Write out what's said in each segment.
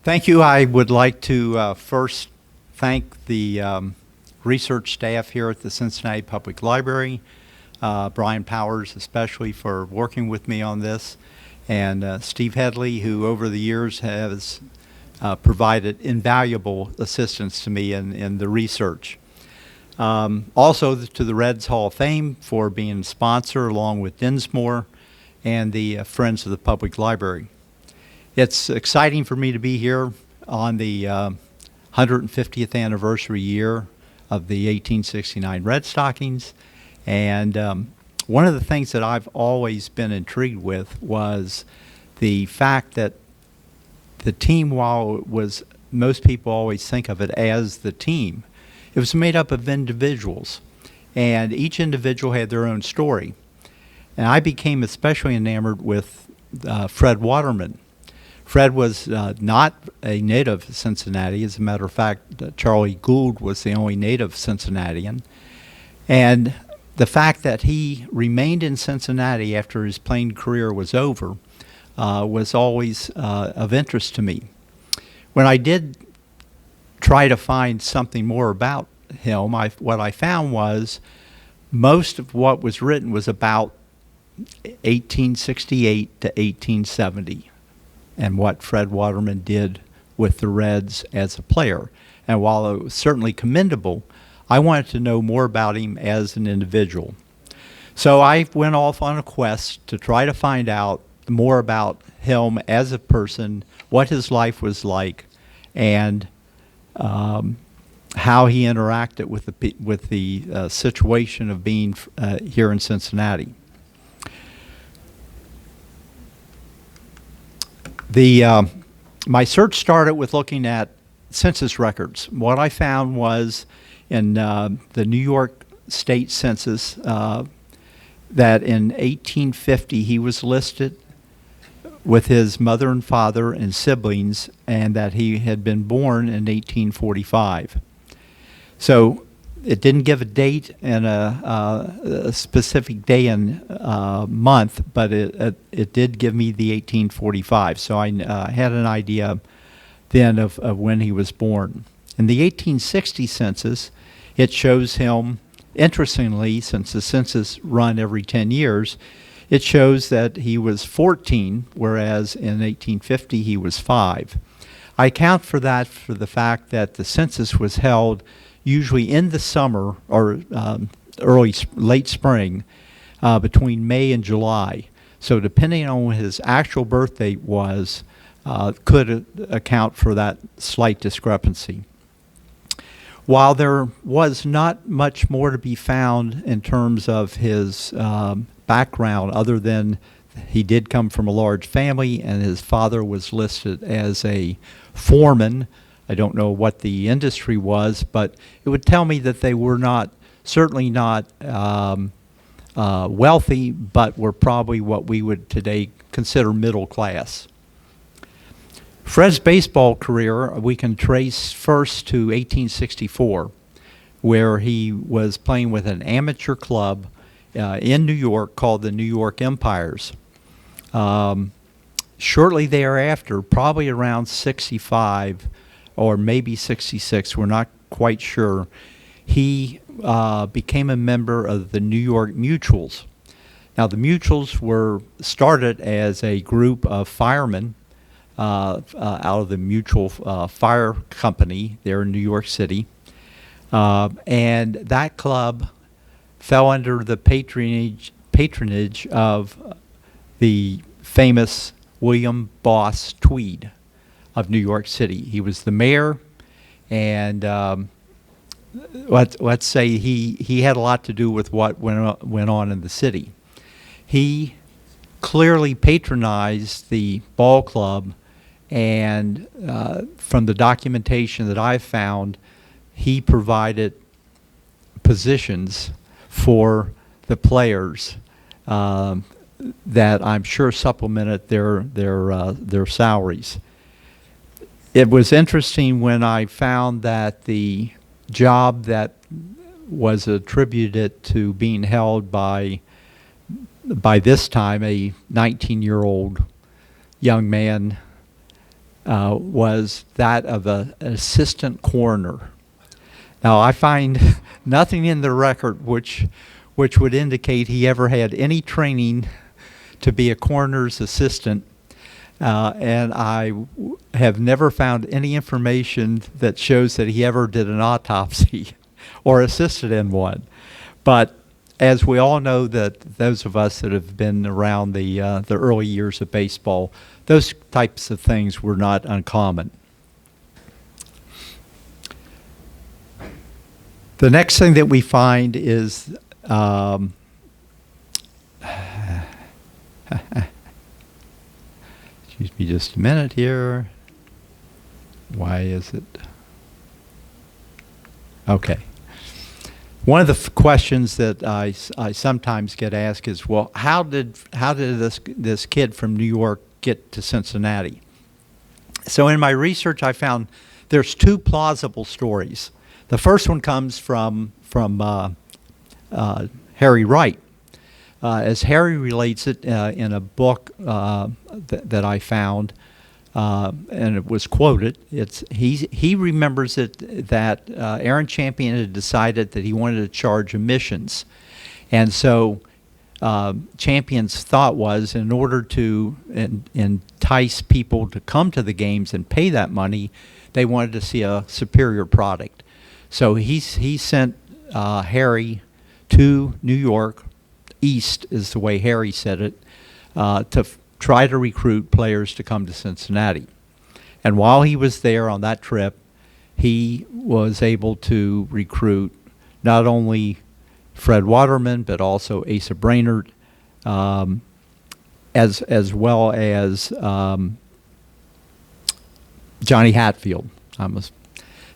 Thank you. I would like to first thank the research staff here at the Cincinnati Public Library, Brian Powers especially for working with me on this, and Steve Headley, who over the years has provided invaluable assistance to me in the research. Also to the Reds Hall of Fame for being a sponsor along with Dinsmore and the Friends of the Public Library. It's exciting for me to be here on the 150th anniversary year of the 1869 Red Stockings. And one of the things that I've always been intrigued with was the fact that the team, while it was, most people always think of it as the team, it was made up of individuals. And each individual had their own story. And I became especially enamored with Fred Waterman. Fred was not a native of Cincinnati. As a matter of fact, Charlie Gould was the only native Cincinnatian. And the fact that he remained in Cincinnati after his playing career was over was always of interest to me. When I did try to find something more about him, what I found was most of what was written was about 1868 to 1870. And what Fred Waterman did with the Reds as a player. And while it was certainly commendable, I wanted to know more about him as an individual. So I went off on a quest to try to find out more about him as a person, what his life was like, and how he interacted with the situation of being here in Cincinnati. My search started with looking at census records. What I found was in the New York State Census that in 1850 he was listed with his mother and father and siblings, and that he had been born in 1845. So it didn't give a date and a specific day and month, but it did give me the 1845. So I had an idea then of when he was born. In the 1860 census, it shows him, interestingly, since the census run every 10 years, it shows that he was 14, whereas in 1850 he was 5. I account for that for the fact that the census was held usually in the summer or late spring, between May and July. So depending on when his actual birth date was, could account for that slight discrepancy. While there was not much more to be found in terms of his background, other than he did come from a large family and his father was listed as a foreman. I don't know what the industry was, but it would tell me that they were certainly not wealthy, but were probably what we would today consider middle class. Fred's baseball career we can trace first to 1864, where he was playing with an amateur club in New York called the New York Empires. Shortly thereafter, probably around 65, or maybe 66, we're not quite sure, he became a member of the New York Mutuals. Now, the Mutuals were started as a group of firemen out of the Mutual Fire Company there in New York City. And that club fell under the patronage of the famous William Boss Tweed of New York City. He was the mayor, and let's say he had a lot to do with what went on in the city. He clearly patronized the ball club, and from the documentation that I've found, he provided positions for the players that I'm sure supplemented their salaries. It was interesting when I found that the job that was attributed to being held by this time a 19-year-old young man was that of an assistant coroner. Now, I find nothing in the record which would indicate he ever had any training to be a coroner's assistant, and I have never found any information that shows that he ever did an autopsy or assisted in one. But as we all know, that those of us that have been around the early years of baseball, those types of things were not uncommon. The next thing that we find is excuse me just a minute here. Why is it? Okay. One of the questions that I sometimes get asked is, well, how did this kid from New York get to Cincinnati? So in my research, I found there's two plausible stories. The first one comes from Harry Wright. As Harry relates it in a book that I found, and it was quoted, he remembers it that Aaron Champion had decided that he wanted to charge admissions. And so Champion's thought was, in order to entice people to come to the games and pay that money, they wanted to see a superior product. So he sent Harry to New York, East is the way Harry said it, to try to recruit players to come to Cincinnati. And while he was there on that trip, he was able to recruit not only Fred Waterman, but also Asa Brainerd, as well as Johnny Hatfield.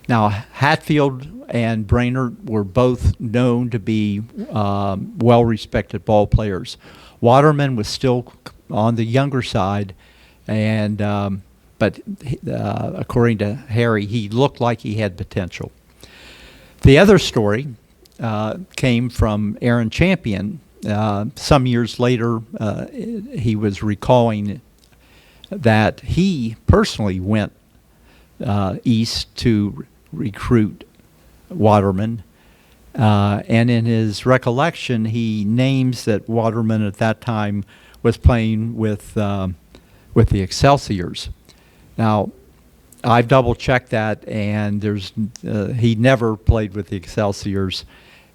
Now, Hatfield and Brainerd were both known to be well-respected ball players. Waterman was still on the younger side, and but according to Harry, he looked like he had potential. The other story came from Aaron Champion. Some years later, he was recalling that he personally went east to recruit Waterman, and in his recollection, he names that Waterman at that time was playing with the Excelsiors. Now, I've double-checked that, and he never played with the Excelsiors,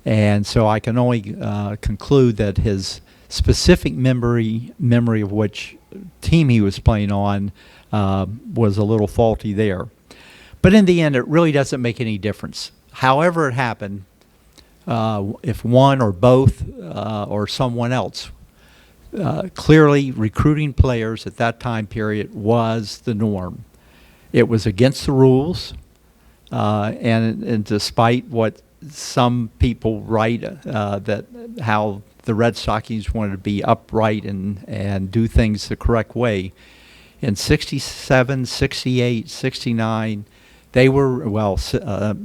and so I can only conclude that his specific memory of which team he was playing on was a little faulty there. But in the end, it really doesn't make any difference. However it happened, if one or both or someone else, clearly recruiting players at that time period was the norm. It was against the rules, and despite what some people write, that how the Red Stockings wanted to be upright and do things the correct way, in 67, 68, 69, they were, well,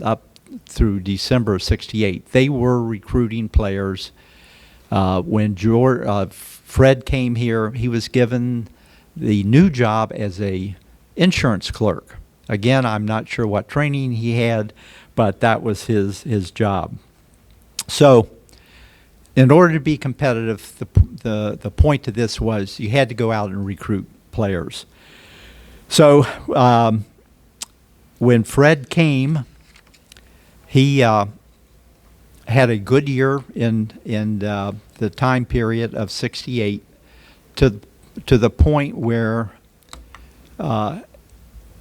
up through December of 68, they were recruiting players. When Fred came here, he was given the new job as a insurance clerk. Again, I'm not sure what training he had, but that was his job. So in order to be competitive, the point to this was you had to go out and recruit players. So when Fred came, he had a good year in the time period of 68 to the point where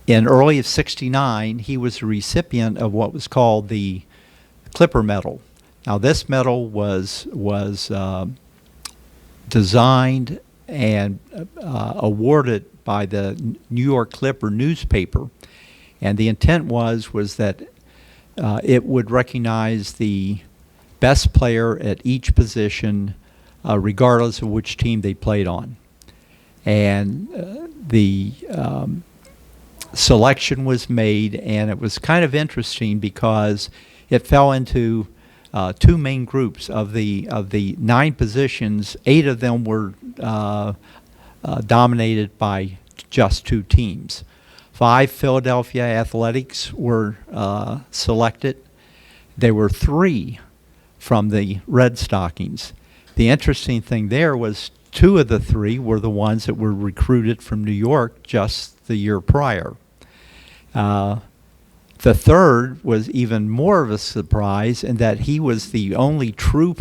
in early of 69 he was a recipient of what was called the Clipper Medal. Now this medal was designed and awarded by the New York Clipper newspaper, and the intent was that it would recognize the best player at each position, regardless of which team they played on. And the selection was made, and it was kind of interesting because it fell into two main groups. Of the 9 positions, 8 of them were dominated by just 2 teams. 5 Philadelphia Athletics were selected. There were 3 from the Red Stockings. The interesting thing there was 2 of the 3 were the ones that were recruited from New York just the year prior. The third was even more of a surprise in that he was the only true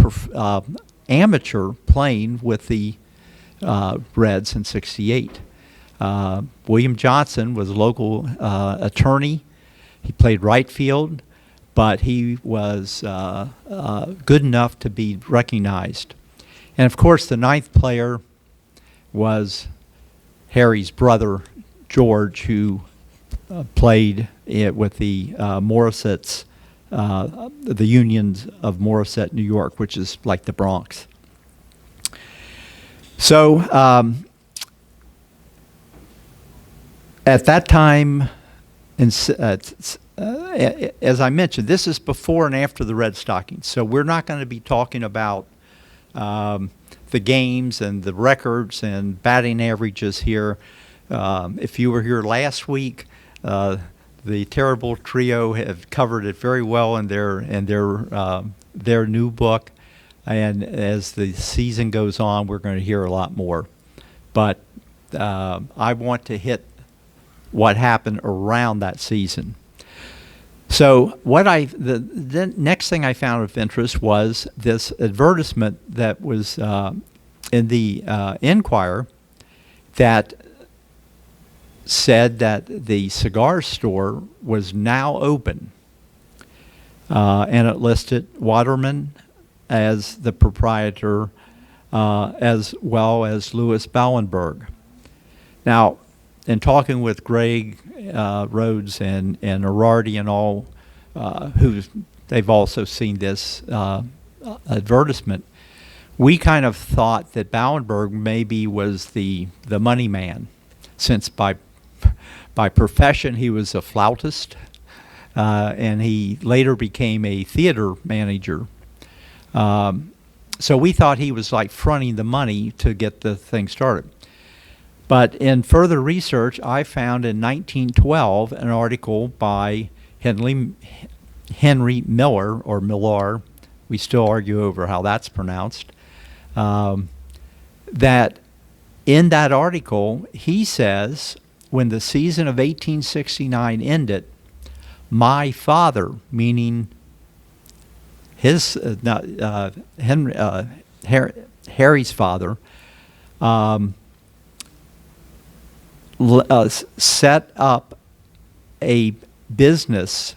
amateur playing with the Reds in '68. William Johnson was a local attorney. He played right field, but he was good enough to be recognized. And of course, the 9th player was Harry's brother, George, who played it with the Morissettes, the Unions of Morisset, New York, which is like the Bronx. So at that time, as I mentioned, this is before and after the Red Stockings. So we're not going to be talking about the games and the records and batting averages here. If you were here last week, the Terrible Trio have covered it very well in their new book, and as the season goes on, we're going to hear a lot more. But I want to hit what happened around that season. So the next thing I found of interest was this advertisement that was in the Enquirer that said that the cigar store was now open, and it listed Waterman as the proprietor, as well as Louis Ballenberg. Now, in talking with Greg Rhodes and Arardi and all, who they've also seen this advertisement, we kind of thought that Ballenberg maybe was the money man, since by profession he was a flautist, and he later became a theater manager. So we thought he was like fronting the money to get the thing started. But in further research, I found in 1912 an article by Henry Miller, or Millar, we still argue over how that's pronounced, that in that article he says, when the season of 1869 ended, my father, meaning his Harry's father, set up a business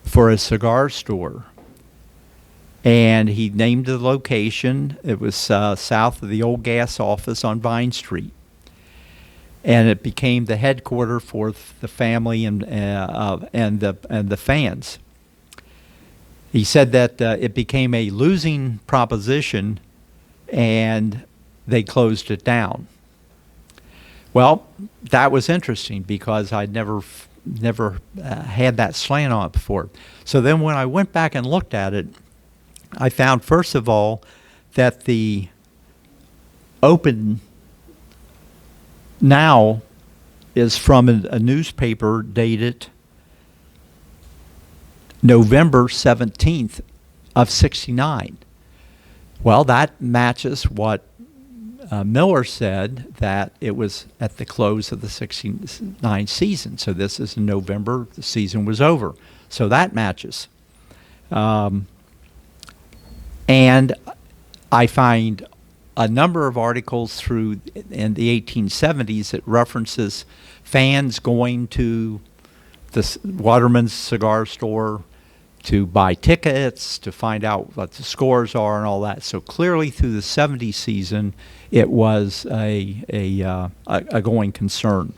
for a cigar store, and he named the location. It was south of the old gas office on Vine Street, and it became the headquarters for the family and the fans. He said that it became a losing proposition, and they closed it down. Well, that was interesting because I'd never had that slant on it before. So then when I went back and looked at it, I found, first of all, that the open now is from a newspaper dated November 17th of 69. Well, that matches what Miller said, that it was at the close of the 69 season. So this is in November, the season was over. So that matches. And I find a number of articles through in the 1870s that references fans going to the Waterman's cigar store to buy tickets, to find out what the scores are and all that. So clearly through the 70 season, it was a going concern.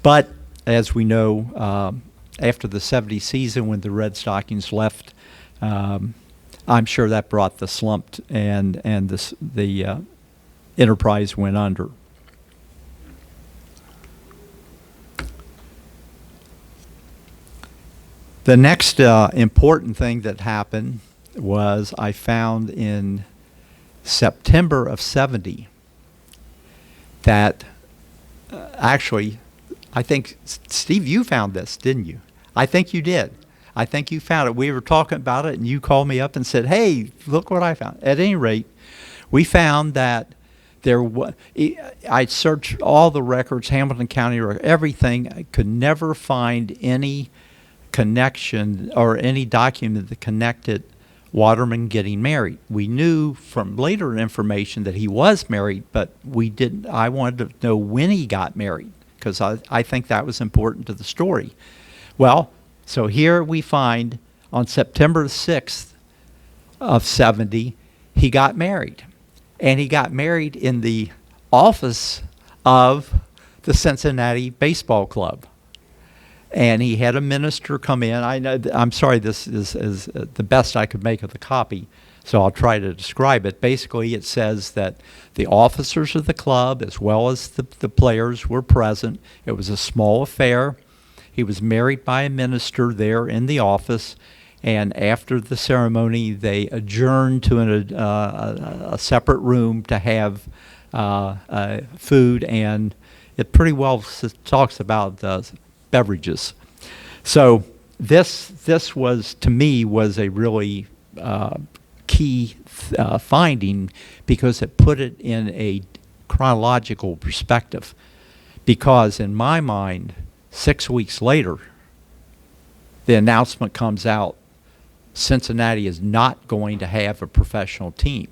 But as we know, after the 70 season, when the Red Stockings left, I'm sure that brought the slump, and the enterprise went under. The next important thing that happened was I found in September of 70 that actually I think, Steve, you found this, didn't you? I think you did. I think you found it. We were talking about it, and you called me up and said, hey, look what I found. At any rate, we found that I searched all the records, Hamilton County, everything. I could never find any connection or any document that connected Waterman getting married. We knew from later information that he was married, but we didn't. I wanted to know when he got married because I think that was important to the story. Well, so here we find on September 6th of 70, he got married. And he got married in the office of the Cincinnati Baseball Club. And he had a minister come in. I'm sorry, this is the best I could make of the copy, so I'll try to describe it. Basically, it says that the officers of the club, as well as the players, were present. It was a small affair. He was married by a minister there in the office, and after the ceremony, they adjourned to a separate room to have food, and it pretty well talks about beverages. So this was, to me, was a really key finding because it put it in a chronological perspective. Because in my mind, 6 weeks later, the announcement comes out, Cincinnati is not going to have a professional team.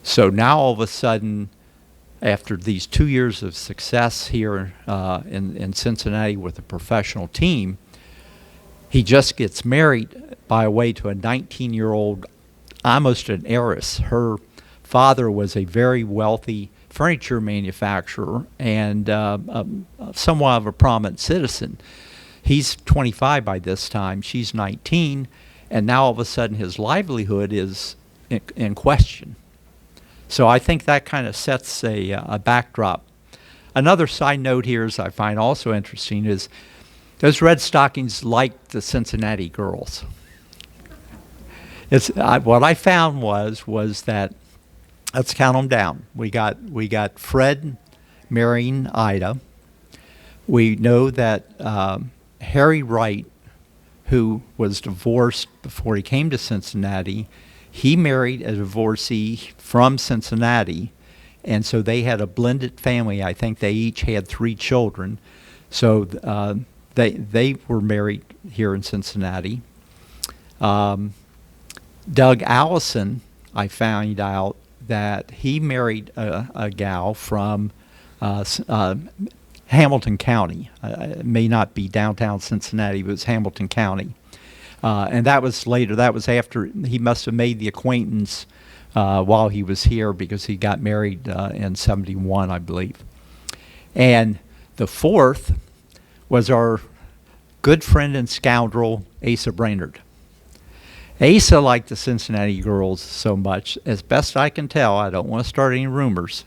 So now all of a sudden, after these 2 years of success here in Cincinnati with a professional team, he just gets married by way to a 19-year-old, almost an heiress. Her father was a very wealthy furniture manufacturer and somewhat of a prominent citizen. He's 25 by this time. She's 19. And now all of a sudden his livelihood is in question. So I think that kind of sets a backdrop. Another side note here is I find also interesting is those Red Stockings liked the Cincinnati girls. What I found was that, let's count them down. We got Fred marrying Ida. We know that Harry Wright, who was divorced before he came to Cincinnati, he married a divorcee from Cincinnati, and so they had a blended family. I think they each had 3 children. So they were married here in Cincinnati. Doug Allison, I found out that he married a gal from Hamilton County. It may not be downtown Cincinnati, but it was Hamilton County. And that was later. That was after he must have made the acquaintance while he was here because he got married in 71, I believe. And the fourth was our good friend and scoundrel, Asa Brainerd. Asa liked the Cincinnati girls so much, as best I can tell, I don't want to start any rumors,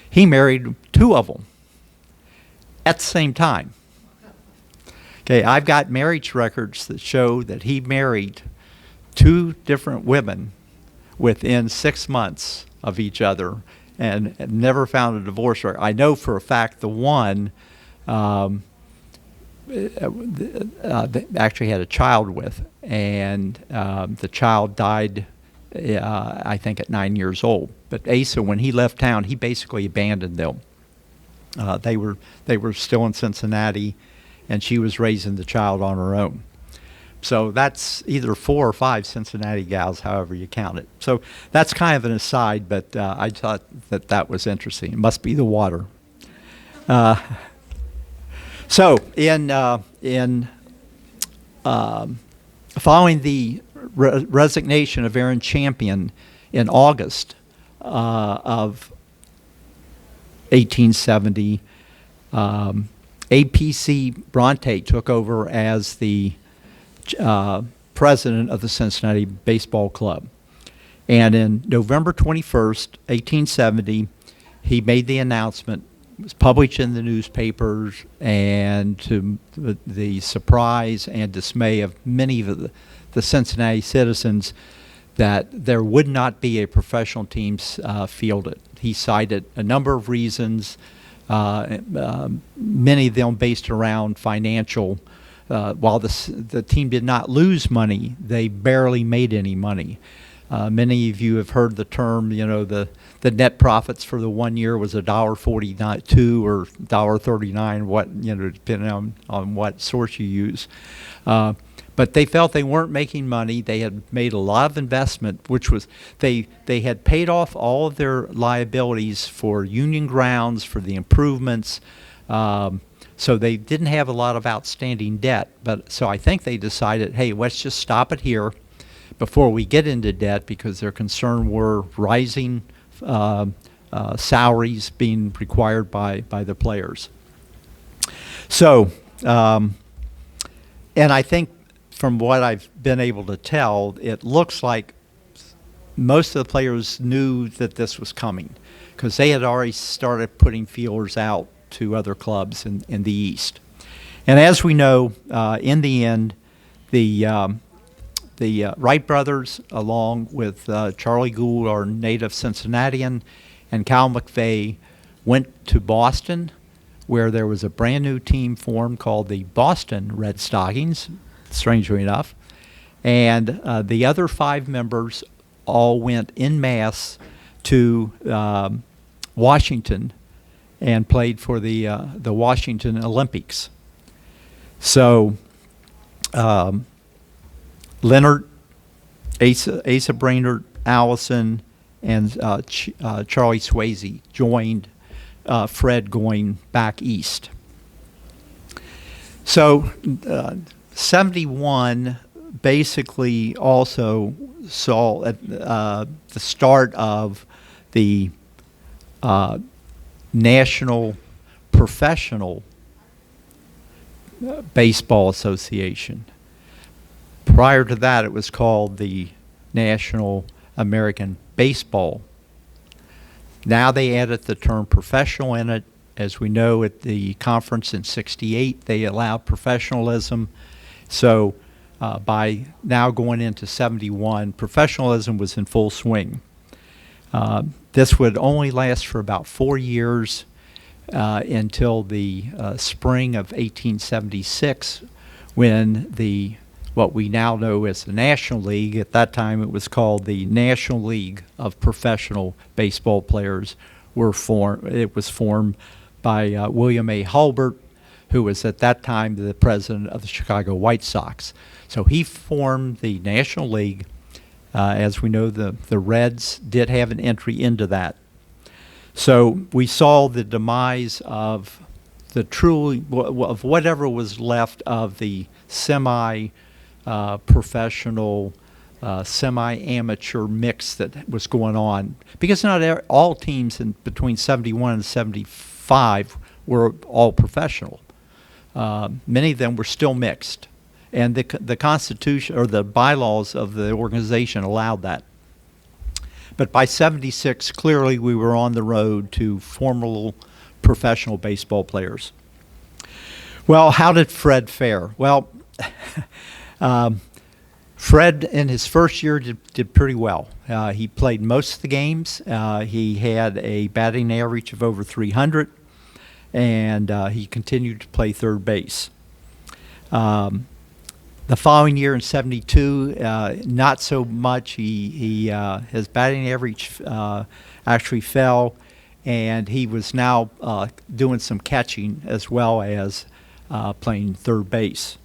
he married 2 of them at the same time. Okay, I've got marriage records that show that he married 2 different women within 6 months of each other and never found a divorce record. I know for a fact the one they actually had a child with, and the child died, I think, at 9 years old. But Asa, when he left town, he basically abandoned them. They were still in Cincinnati, and she was raising the child on her own. So that's either 4 or 5 Cincinnati gals, however you count it. So that's kind of an aside, but I thought that was interesting. It must be the water. So in following the resignation of Aaron Champion in August of 1870, A.P.C. Bronte took over as the president of the Cincinnati Baseball Club. And in November 21st, 1870, he made the announcement. It was published in the newspapers, and to the surprise and dismay of many of the Cincinnati citizens, that there would not be a professional team fielded. He cited a number of reasons. many of them based around financial. While the team did not lose money, they barely made any money. Many of you have heard the term, the net profits for the 1 year was $1.42 or $1.39, depending on what source you use. But they felt they weren't making money. They had made a lot of investment, which was they had paid off all of their liabilities for union grounds, for the improvements. So they didn't have a lot of outstanding debt. But so I think they decided, hey, let's just stop it here before we get into debt, because their concern were rising salaries being required by the players. So, and I think from what I've been able to tell, it looks like most of the players knew that this was coming, because they had already started putting feelers out to other clubs in the East. And as we know, in the end, the Wright brothers, along with Charlie Gould, our native Cincinnatian, and Cal McVeigh, went to Boston, where there was a brand new team formed called the Boston Red Stockings, strangely enough. And the other 5 members all went en masse to Washington and played for the Washington Olympics. So Leonard, Asa Brainerd, Allison, and Charlie Swayze joined Fred going back east. So 71 basically also saw the start of the National Professional Baseball Association. Prior to that, it was called the National American Baseball. Now they added the term professional in it. As we know, at the conference in '68, they allowed professionalism. So by now going into 71, professionalism was in full swing. This would only last for about 4 years until the spring of 1876, when what we now know as the National League, at that time it was called the National League of Professional Baseball Players, were formed. It was formed by William A. Hulbert, who was at that time the president of the Chicago White Sox. So he formed the National League. As we know, the Reds did have an entry into that. So we saw the demise of of whatever was left of the semi-professional, semi-amateur mix that was going on, because not all teams in between 71 and 75 were all professional. Many of them were still mixed, and the Constitution or the bylaws of the organization allowed that. But by 76, clearly we were on the road to formal professional baseball players. Well, how did Fred fare? Well, Fred in his first year did pretty well. He played most of the games. He had a batting average of over 300, and he continued to play third base. The following year in '72, not so much. His batting average actually fell, and he was now doing some catching as well as playing third base.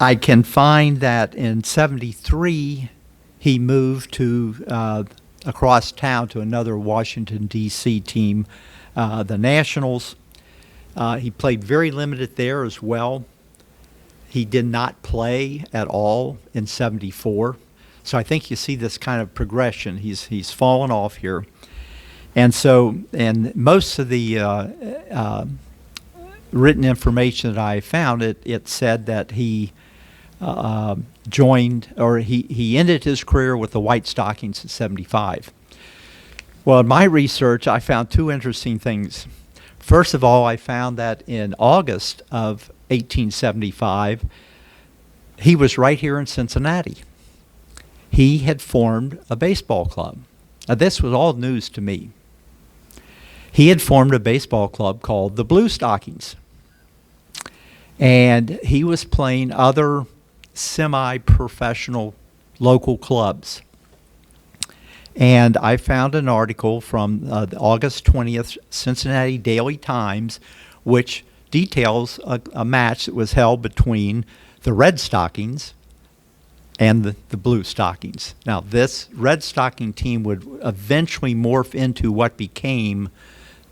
I can find that in '73 he moved to across town to another Washington, D.C. team, the Nationals. He played very limited there as well. He did not play at all in '74. So I think you see this kind of progression. He's fallen off here. And most of the written information that I found, it said that he joined, or he ended his career with the White Stockings in '75. Well, in my research, I found 2 interesting things. First of all, I found that in August of 1875, he was right here in Cincinnati. He had formed a baseball club. Now, this was all news to me. he had formed a baseball club called the Blue Stockings. And he was playing other semi-professional local clubs. And I found an article from the August 20th Cincinnati Daily Times, which details a match that was held between the Red Stockings and the Blue Stockings. Now, this Red Stocking team would eventually morph into what became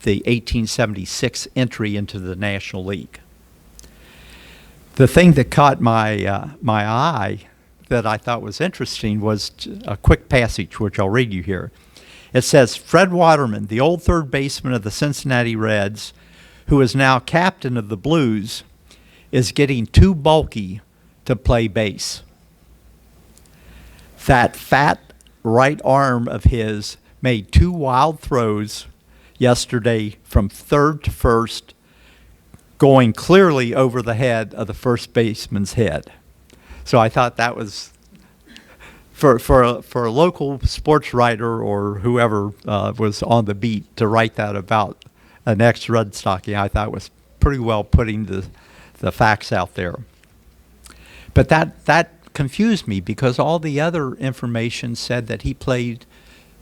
the 1876 entry into the National League. The thing that caught my eye that I thought was interesting was a quick passage, which I'll read you here. It says, Fred Waterman, the old third baseman of the Cincinnati Reds, who is now captain of the Blues, is getting too bulky to play base. That fat right arm of his made 2 wild throws yesterday from third to first, going clearly over the head of the first baseman's head. So I thought that was, for a local sports writer or whoever was on the beat to write that about an ex-Red Stocking, I thought was pretty well putting the facts out there. But that confused me because all the other information said that he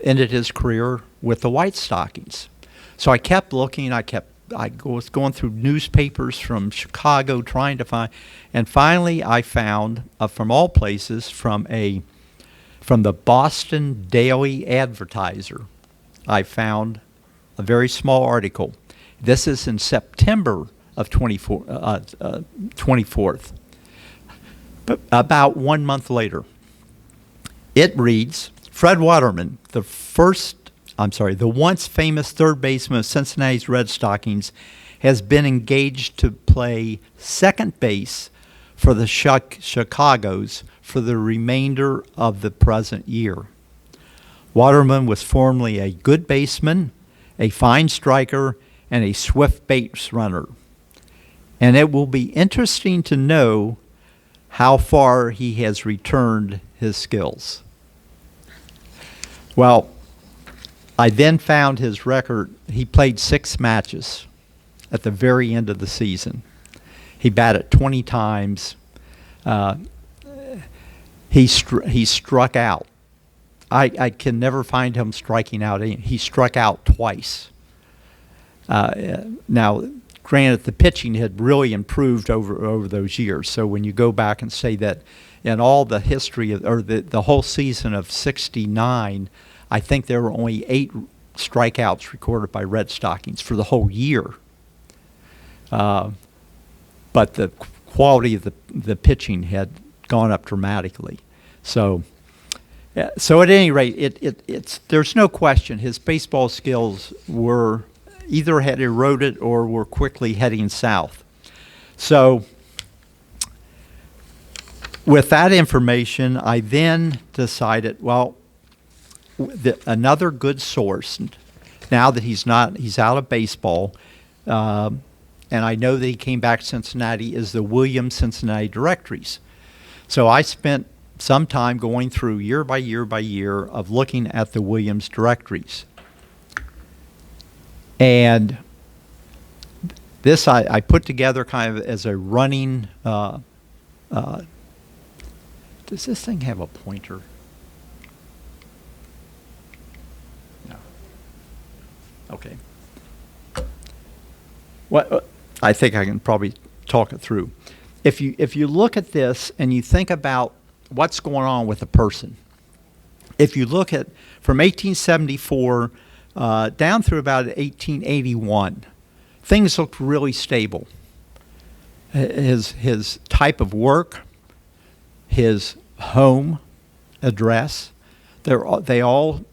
ended his career with the White Stockings. So I kept looking, I was going through newspapers from Chicago trying to find, and finally I found, from all places, from the Boston Daily Advertiser, I found a very small article. This is in September of 24th. But about 1 month later, it reads, Fred Waterman, the once famous third baseman of Cincinnati's Red Stockings, has been engaged to play second base for the Chicagos for the remainder of the present year. Waterman was formerly a good baseman, a fine striker, and a swift base runner. And it will be interesting to know how far he has returned his skills. Well, I then found his record. He played 6 matches at the very end of the season. He batted 20 times. He struck out. I can never find him striking out. He struck out twice. Now, granted, the pitching had really improved over those years. So when you go back and say that in all the history or the whole season of '69, I think there were only 8 strikeouts recorded by Red Stockings for the whole year. But the quality of the pitching had gone up dramatically. So at any rate, there's no question his baseball skills were either had eroded or were quickly heading south. So with that information, I then decided, well, another good source, now that he's out of baseball, and I know that he came back to Cincinnati, is the Wiliams Cincinnati directories. So I spent some time going through year by year of looking at the Wiliams directories. And this I put together kind of as a running, does this thing have a pointer? No. Okay. What I think I can probably talk it through. If you look at this and you think about what's going on with a person, if you look at from 1874 down through about 1881, things looked really stable. His type of work, his home address, they all,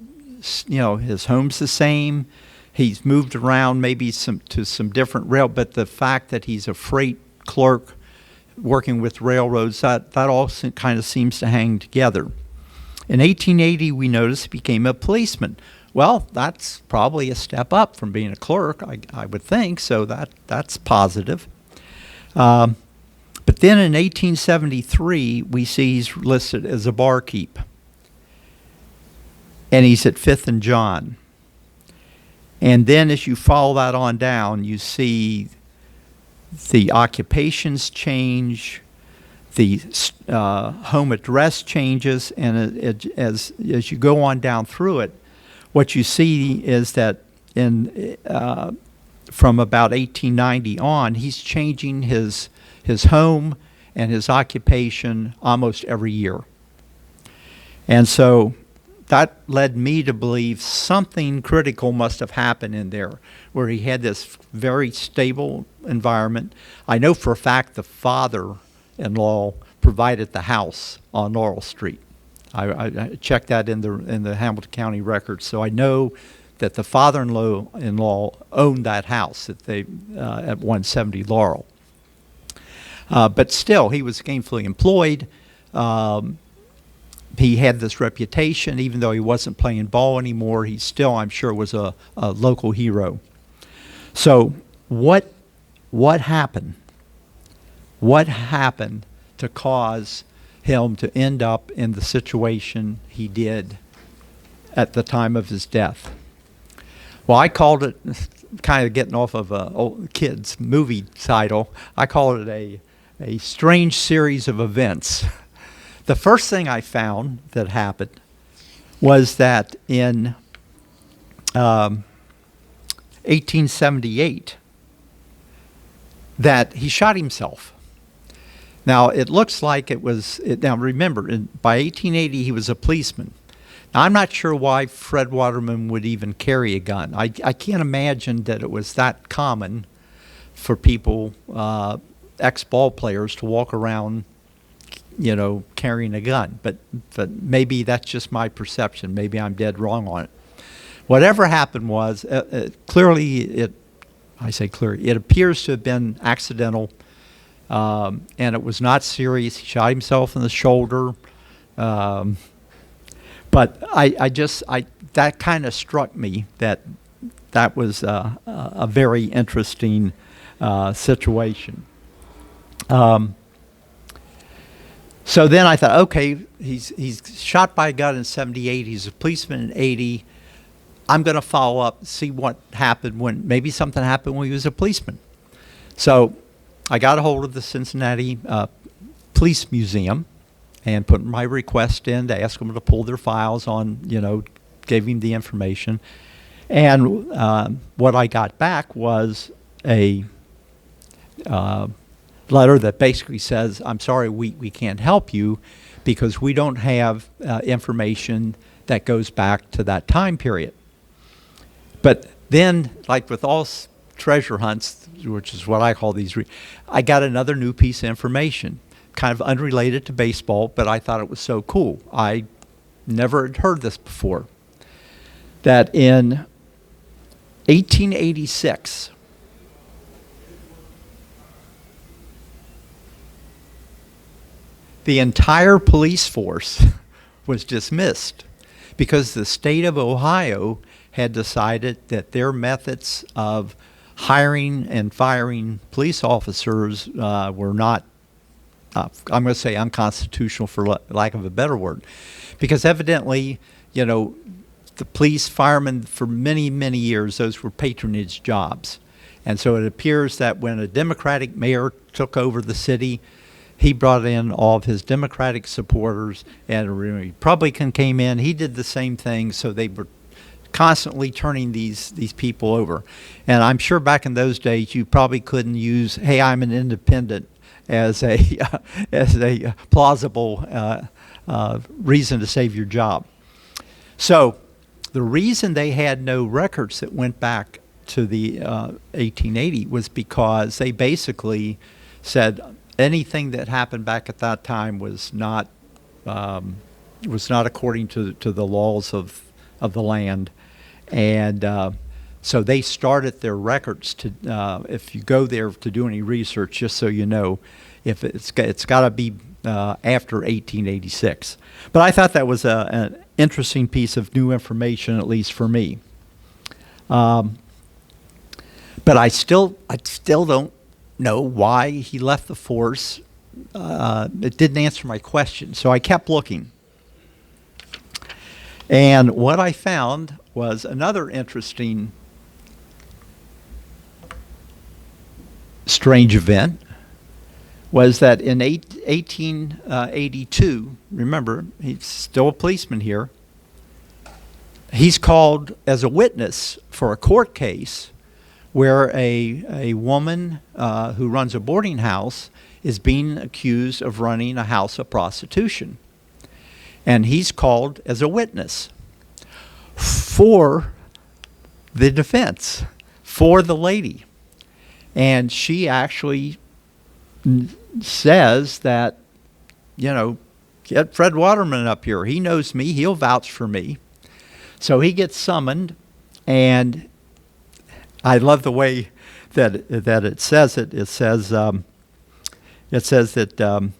his home's the same. He's moved around maybe to some different but the fact that he's a freight clerk working with railroads, that all kind of seems to hang together. In 1880, we noticed he became a policeman. Well, that's probably a step up from being a clerk, I would think, so that's positive. But then in 1873, we see he's listed as a barkeep. And he's at 5th and John. And then as you follow that on down, you see the occupations change, the home address changes, and as you go on down through it, what you see is that from about 1890 on, he's changing his home and his occupation almost every year. And so that led me to believe something critical must have happened in there, where he had this very stable environment. I know for a fact the father-in-law provided the house on Laurel Street. I checked that in the Hamilton County records, so I know that the father-in-law owned that house at 170 Laurel. But still, he was gainfully employed. He had this reputation, even though he wasn't playing ball anymore. He still, I'm sure, was a local hero. So what happened? What happened to cause him to end up in the situation he did at the time of his death? Well, I called it, kind of getting off of a old kid's movie title, I called it a strange series of events. The first thing I found that happened was that in 1878, that he shot himself. Now, it looks like it was, now remember, by 1880 he was a policeman. Now, I'm not sure why Fred Waterman would even carry a gun. I can't imagine that it was that common for people, ex-ball players, to walk around, carrying a gun. But maybe that's just my perception. Maybe I'm dead wrong on it. Whatever happened was, clearly, it appears to have been accidental, and it was not serious. He shot himself in the shoulder. But that kind of struck me that was a very interesting situation. So then I thought, okay, he's shot by a gun in 78. He's a policeman in 80. I'm going to follow up, see what happened maybe something happened when he was a policeman. So I got a hold of the Cincinnati Police Museum and put my request in to ask them to pull their files on, gave him the information. And what I got back was a letter that basically says, I'm sorry, we can't help you because we don't have information that goes back to that time period. But then, like with all treasure hunts, which is what I call these, I got another new piece of information, kind of unrelated to baseball, but I thought it was so cool. I never had heard this before. That in 1886, the entire police force was dismissed because the state of Ohio had decided that their methods of hiring and firing police officers were not, I'm going to say unconstitutional for lack of a better word, because evidently, the police, firemen, for many, many years, those were patronage jobs. And so it appears that when a Democratic mayor took over the city, he brought in all of his Democratic supporters, and a Republican came in. He did the same thing, so they were constantly turning these people over. And I'm sure back in those days, you probably couldn't use, hey, I'm an independent, as a plausible reason to save your job. So the reason they had no records that went back to the 1880 was because they basically said anything that happened back at that time was not according to the laws of the land, and so they started their records to. If you go there to do any research, just so you know, if it's got to be after 1886. But I thought that was an interesting piece of new information, at least for me. But I still don't know why he left the force. It didn't answer my question, so I kept looking. And what I found was another interesting strange event was that in 1882, remember, he's still a policeman here, he's called as a witness for a court case where a woman who runs a boarding house is being accused of running a house of prostitution. And he's called as a witness for the defense, for the lady. And she actually says that, get Fred Waterman up here. He knows me. He'll vouch for me. So he gets summoned, and I love the way that it says it. It says that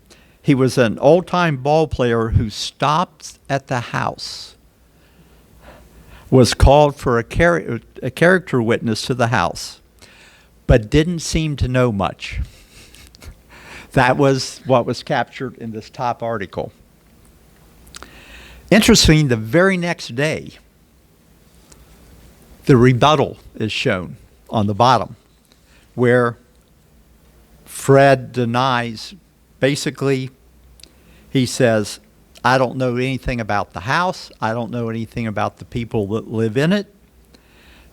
he was an old-time ball player who stopped at the house, was called for a character witness to the house, but didn't seem to know much. That was what was captured in this top article. Interesting, the very next day, the rebuttal is shown on the bottom, where Fred denies, basically, he says, I don't know anything about the house. I don't know anything about the people that live in it.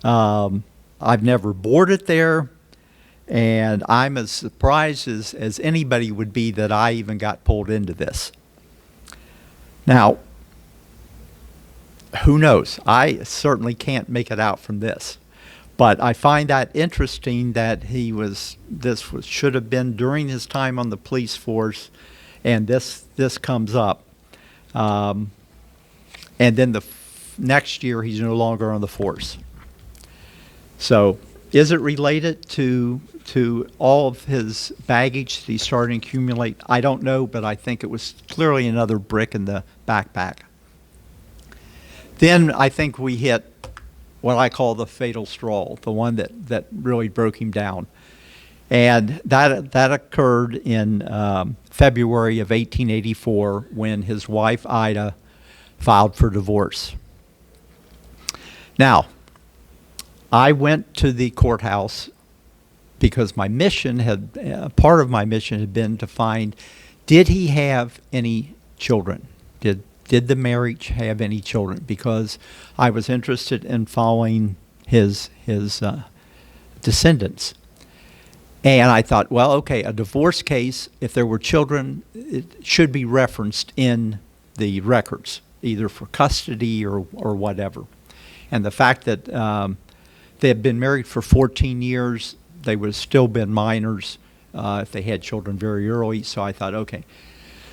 I've never boarded there. And I'm as surprised as anybody would be that I even got pulled into this. Now, who knows? I certainly can't make it out from this. But I find that interesting that should have been during his time on the police force, and this comes up. And then the next year, he's no longer on the force. So is it related to all of his baggage that he's starting to accumulate? I don't know, but I think it was clearly another brick in the backpack. Then I think we hit what I call the fatal straw, the one that really broke him down. And that occurred in February of 1884 when his wife, Ida, filed for divorce. Now, I went to the courthouse because my mission part of my mission had been to find, did he have any children? Did the marriage have any children? Because I was interested in following his descendants. And I thought, well, okay, a divorce case, if there were children, it should be referenced in the records, either for custody or whatever. And the fact that they had been married for 14 years, they would have still been minors if they had children very early. So I thought, okay.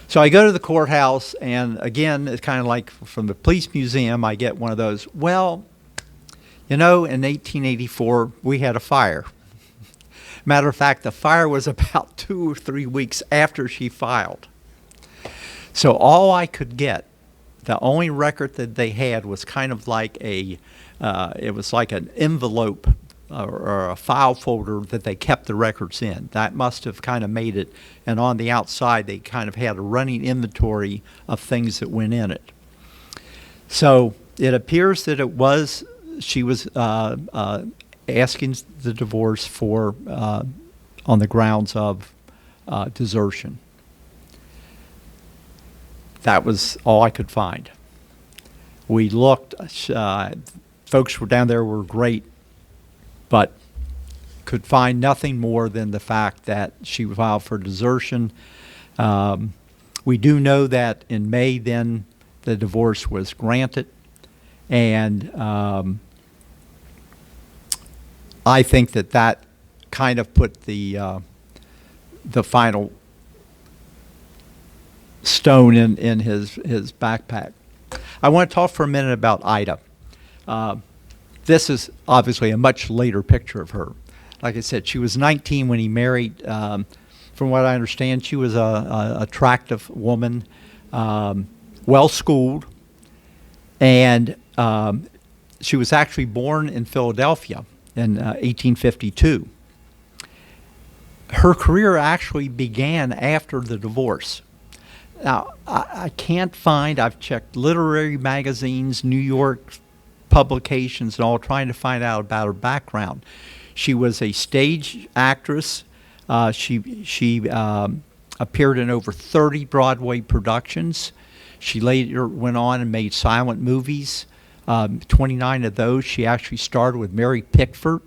So I go to the courthouse, and again, it's kind of like from the police museum, I get one of those, well, in 1884, we had a fire. Matter of fact, the fire was about 2 or 3 weeks after she filed. So all I could get, the only record that they had was kind of like it was like an envelope or a file folder that they kept the records in. That must have kind of made it, and on the outside they kind of had a running inventory of things that went in it. So it appears that she was asking the divorce for on the grounds of desertion. That was all I could find. We looked, folks were down there were great, but could find nothing more than the fact that she filed for desertion. We do know that in May then the divorce was granted, and I think that kind of put the final stone in his backpack. I want to talk for a minute about Ida. This is obviously a much later picture of her. Like I said, she was 19 when he married. From what I understand, she was a attractive woman, well-schooled, and she was actually born in Philadelphia in 1852. Her career actually began after the divorce. Now, I can't find, I've checked literary magazines, New York publications, and all, trying to find out about her background. She was a stage actress. She appeared in over 30 Broadway productions. She later went on and made silent movies. 29 of those. She actually starred with Mary Pickford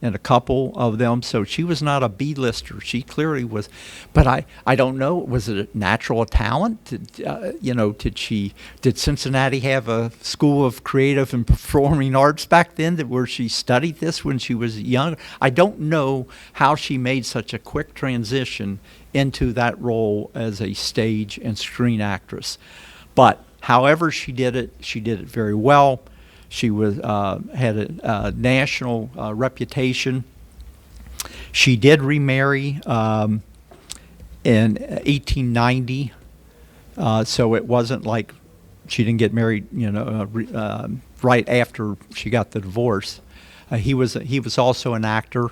in a couple of them. So she was not a B-lister. She clearly was. But I don't know. Was it a natural talent? Did Cincinnati have a school of creative and performing arts back then where she studied this when she was young? I don't know how she made such a quick transition into that role as a stage and screen actress. But however she did it very well. She had a national reputation. She did remarry in 1890, so it wasn't like she didn't get married, right after she got the divorce. He was also an actor,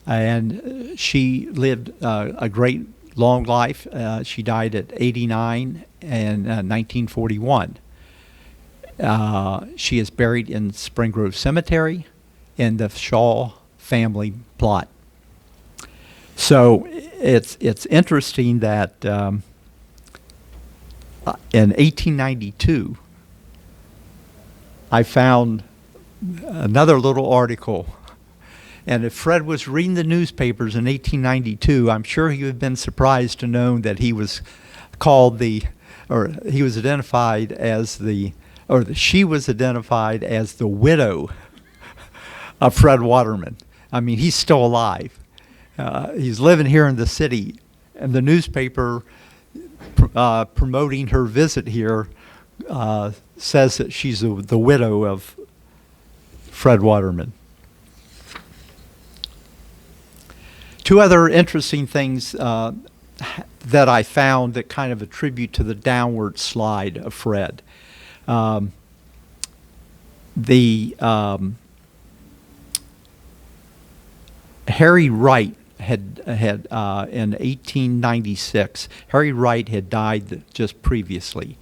and she lived a great long life. She died at 89 in 1941. She is buried in Spring Grove Cemetery in the Shaw family plot. So it's interesting that in 1892, I found another little article. And if Fred was reading the newspapers in 1892, I'm sure he would have been surprised to know that he was he was identified as she was identified as the widow of Fred Waterman. I mean, he's still alive. He's living here in the city, and the newspaper promoting her visit here says that she's the widow of Fred Waterman. Two other interesting things that I found that kind of attribute to the downward slide of Fred. Harry Wright had in 1896. Harry Wright had died just previously,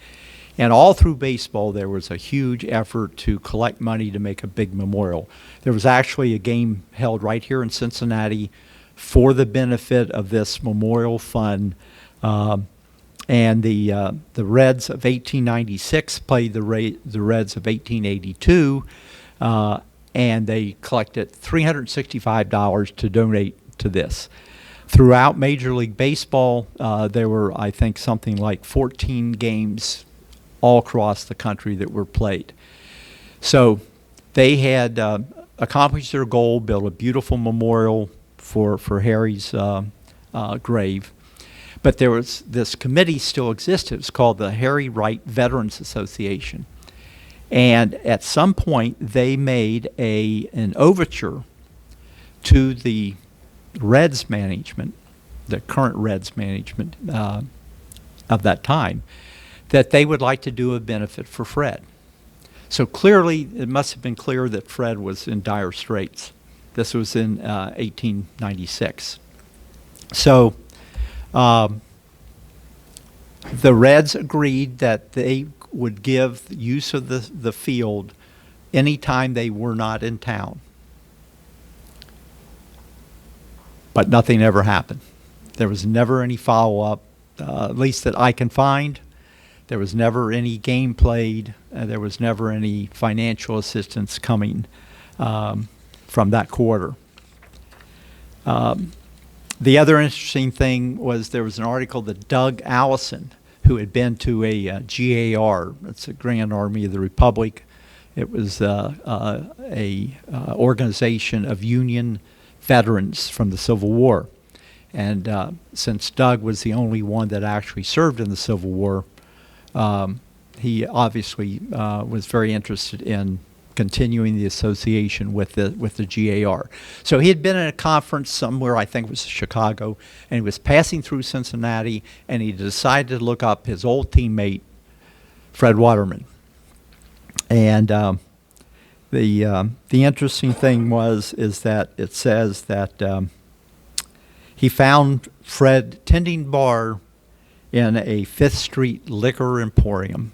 and all through baseball there was a huge effort to collect money to make a big memorial. There was actually a game held right here in Cincinnati for the benefit of this memorial fund. And the Reds of 1896 played the Reds of 1882, and they collected $365 to donate to this. Throughout Major League Baseball, there were, I think, something like 14 games all across the country that were played. So they had accomplished their goal, built a beautiful memorial for Harry's grave. But there was this committee still existed. It was called the Harry Wright Veterans Association. And at some point, they made an overture to the Reds management, the current Reds management of that time, that they would like to do a benefit for Fred. So clearly, it must have been clear that Fred was in dire straits. This was in 1896. So the Reds agreed that they would give use of the field anytime they were not in town. But nothing ever happened. There was never any follow-up, at least that I can find. There was never any game played. There was never any financial assistance coming from that quarter. The other interesting thing was there was an article that Doug Allison, who had been to a GAR, that's a Grand Army of the Republic. It was a organization of Union veterans from the Civil War. And since Doug was the only one that actually served in the Civil War, he obviously was very interested in continuing the association with the GAR. So he had been at a conference somewhere, I think it was Chicago, and he was passing through Cincinnati, and he decided to look up his old teammate, Fred Waterman. And the interesting thing is that it says that he found Fred tending bar in a Fifth Street liquor emporium.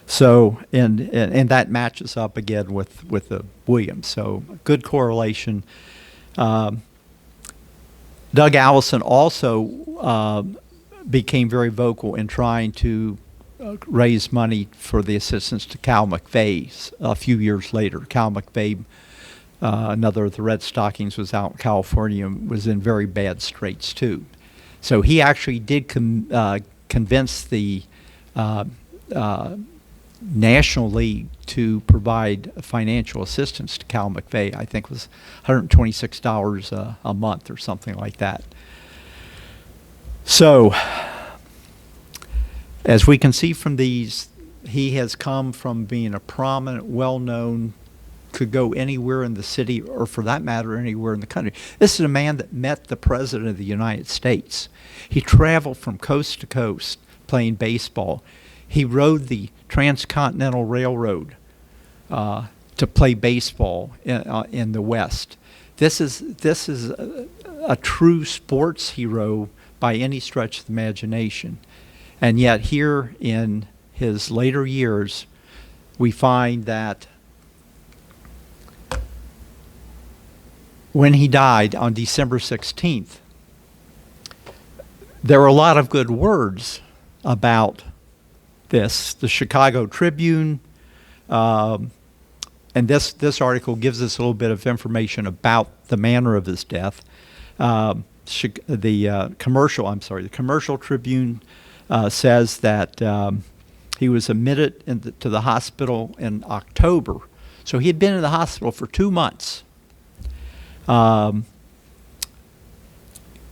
So, and that matches up again with the Wiliams. So, good correlation. Doug Allison also became very vocal in trying to raise money for the assistance to Cal McVeigh a few years later. Cal McVeigh, another of the Red Stockings, was out in California and was in very bad straits too. So he actually did convince the National League to provide financial assistance to Cal McVeigh. I think it was $126 a month or something like that. So, as we can see from these, he has come from being a prominent, well-known, could go anywhere in the city, or for that matter, anywhere in the country. This is a man that met the President of the United States. He traveled from coast to coast playing baseball. He rode the Transcontinental Railroad to play baseball in the West. This is a true sports hero by any stretch of the imagination. And yet here in his later years, we find that when he died on December 16th, there were a lot of good words about this. The Chicago Tribune, and this article gives us a little bit of information about the manner of his death. The Commercial Tribune says that he was admitted to the hospital in October. So he had been in the hospital for 2 months.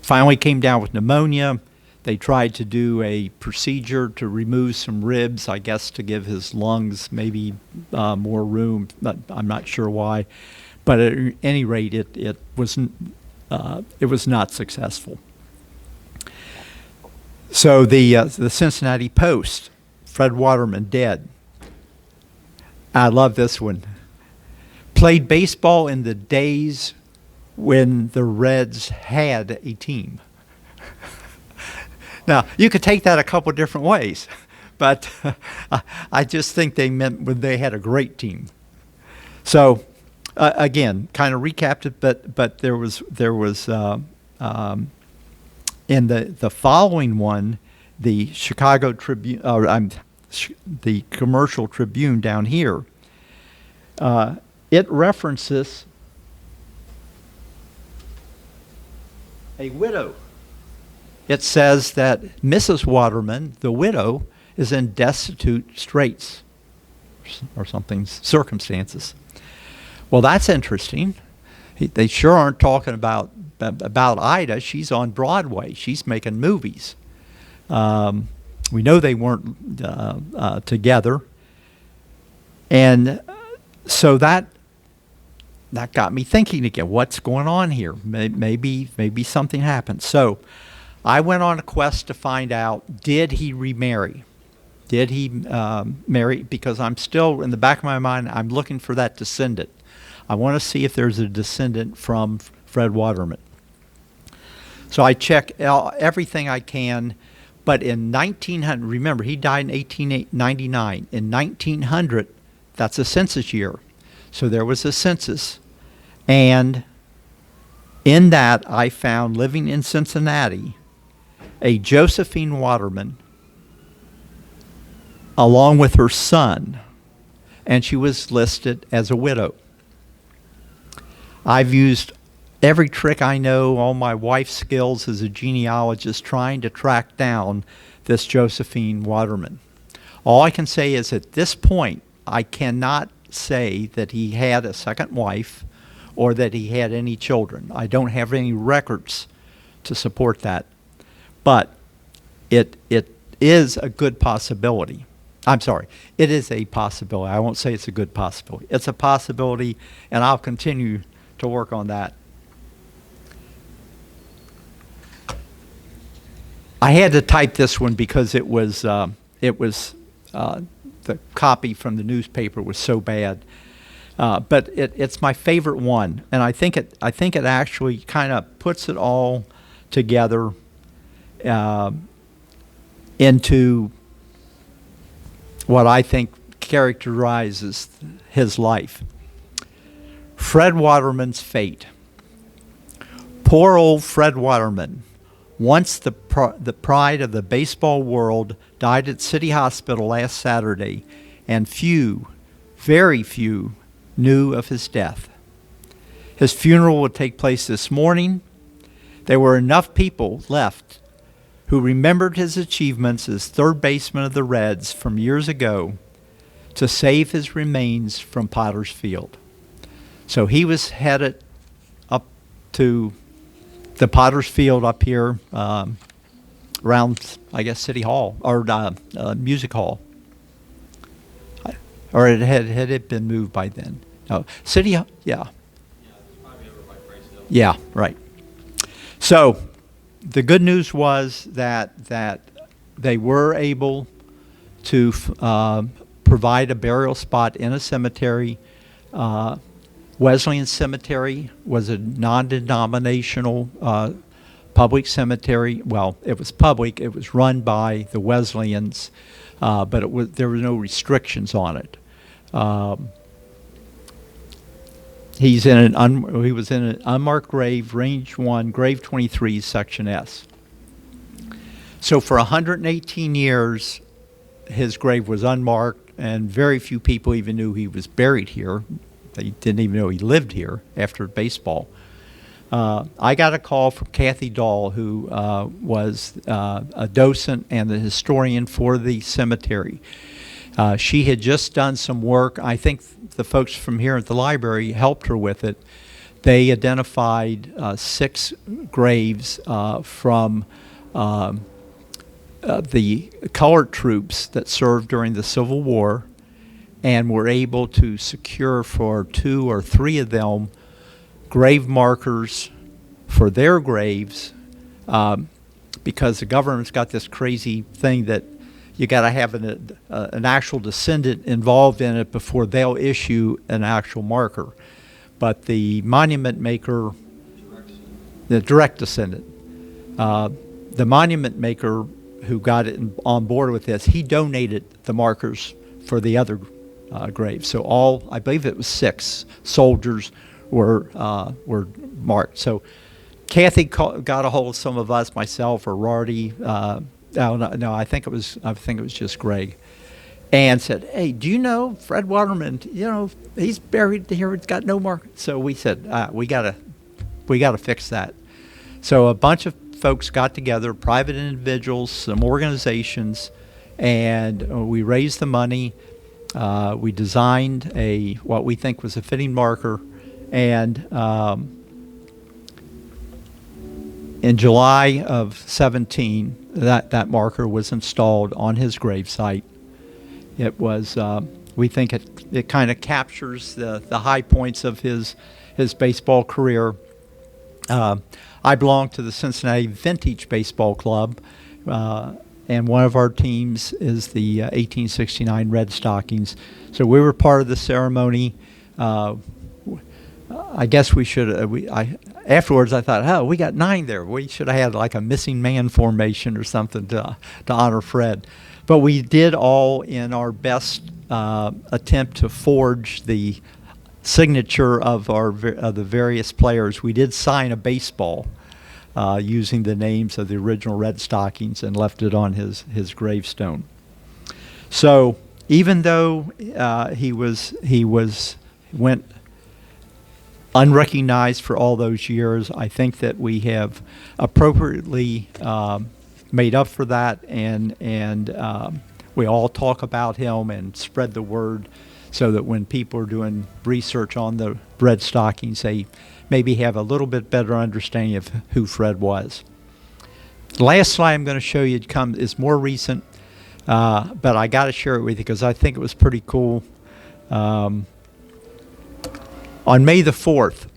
Finally came down with pneumonia. They tried to do a procedure to remove some ribs, I guess to give his lungs maybe more room, but I'm not sure why. But at any rate, it was not successful. So the Cincinnati Post, Fred Waterman dead. I love this one. Played baseball in the days when the Reds had a team. Now, you could take that a couple different ways, but I just think they meant when they had a great team. So, again, kind of recapped it, but there was in the following one, the Chicago Tribune, the Commercial Tribune down here, it references a widow. It says that Mrs. Waterman, the widow, is in destitute straits or something, circumstances. Well, that's interesting. They sure aren't talking about Ida. She's on Broadway. She's making movies. We know they weren't together. And so that got me thinking again, what's going on here? Maybe something happened. So I went on a quest to find out, did he remarry? Did he marry? Because I'm still, in the back of my mind, I'm looking for that descendant. I want to see if there's a descendant from Fred Waterman. So I check everything I can. But in 1900, remember, he died in 1899. In 1900, that's a census year. So there was a census. And in that, I found, living in Cincinnati, a Josephine Waterman, along with her son, and she was listed as a widow. I've used every trick I know, all my wife's skills as a genealogist, trying to track down this Josephine Waterman. All I can say is at this point, I cannot say that he had a second wife or that he had any children. I don't have any records to support that. But it is a good possibility. I'm sorry, it is a possibility. I won't say it's a good possibility. It's a possibility, and I'll continue to work on that. I had to type this one because it was the copy from the newspaper was so bad. But it's my favorite one, and I think it actually kind of puts it all together into what I think characterizes his life. Fred Waterman's fate. Poor old Fred Waterman, once the pride of the baseball world, died at City Hospital last Saturday, and few, very few, knew of his death. His funeral would take place this morning. There were enough people left who remembered his achievements as third baseman of the Reds from years ago to save his remains from Potter's Field. So he was headed up to the Potter's Field up here around, I guess, City Hall or Music Hall. Or had it been moved by then? No, City, yeah. Yeah, it's probably over by Price Hill. Yeah, right. So the good news was that they were able to provide a burial spot in a cemetery. Wesleyan Cemetery was a non-denominational public cemetery. Well, it was public. It was run by the Wesleyans, but there were no restrictions on it. He was in an unmarked grave, Range 1, Grave 23, Section S. So for 118 years, his grave was unmarked, and very few people even knew he was buried here. They didn't even know he lived here after baseball. I got a call from Kathy Dahl, who was a docent and the historian for the cemetery. She had just done some work. I think the folks from here at the library helped her with it. They identified 6 graves from the colored troops that served during the Civil War, and were able to secure for 2 or 3 of them grave markers for their graves, because the government's got this crazy thing that you got to have an actual descendant involved in it before they'll issue an actual marker. But the monument maker, the direct descendant, the monument maker who got it on board with this, he donated the markers for the other graves. So all, I believe it was 6 soldiers were marked. So Kathy got a hold of some of us, myself or Rardy. No, I think it was just Greg, and said, "Hey, do you know Fred Waterman? You know, he's buried here. It's got no mark." So we said, "We gotta fix that." So a bunch of folks got together, private individuals, some organizations, and we raised the money. We designed what we think was a fitting marker, and in July of 17, that marker was installed on his gravesite. It was, we think it kind of captures the high points of his baseball career. I belong to the Cincinnati Vintage Baseball Club, and one of our teams is the 1869 Red Stockings. So we were part of the ceremony. I guess we should. Afterwards, I thought, oh, we got 9 there. We should have had like a missing man formation or something to honor Fred. But we did all in our best attempt to forge the signature of the various players. We did sign a baseball using the names of the original Red Stockings and left it on his gravestone. So even though he went unrecognized for all those years, I think that we have appropriately made up for that, and we all talk about him and spread the word so that when people are doing research on the Red Stockings, they maybe have a little bit better understanding of who Fred was. The last slide I'm going to show you is more recent, but I got to share it with you because I think it was pretty cool. On May the 4th,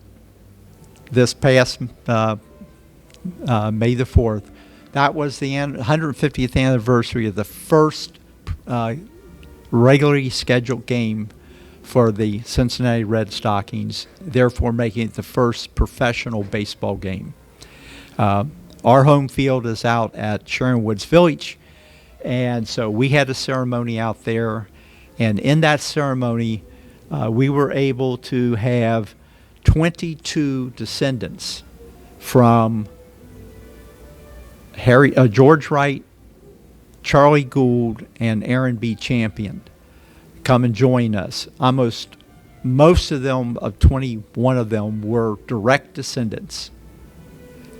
this past May the 4th, that was the 150th anniversary of the first regularly scheduled game for the Cincinnati Red Stockings, therefore making it the first professional baseball game. Our home field is out at Sharon Woods Village, and so we had a ceremony out there, and in that ceremony, we were able to have 22 descendants from George Wright, Charlie Gould, and Aaron B. Champion come and join us. Most of them, of 21 of them, were direct descendants.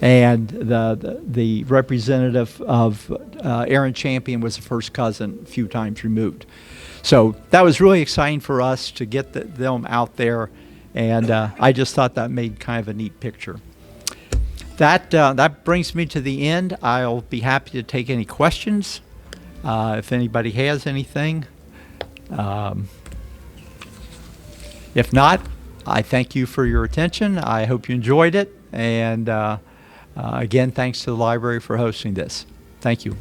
And the representative of Aaron Champion was a first cousin, a few times removed. So that was really exciting for us to get them out there, and I just thought that made kind of a neat picture. That brings me to the end. I'll be happy to take any questions if anybody has anything. If not, I thank you for your attention. I hope you enjoyed it, and again, thanks to the library for hosting this. Thank you.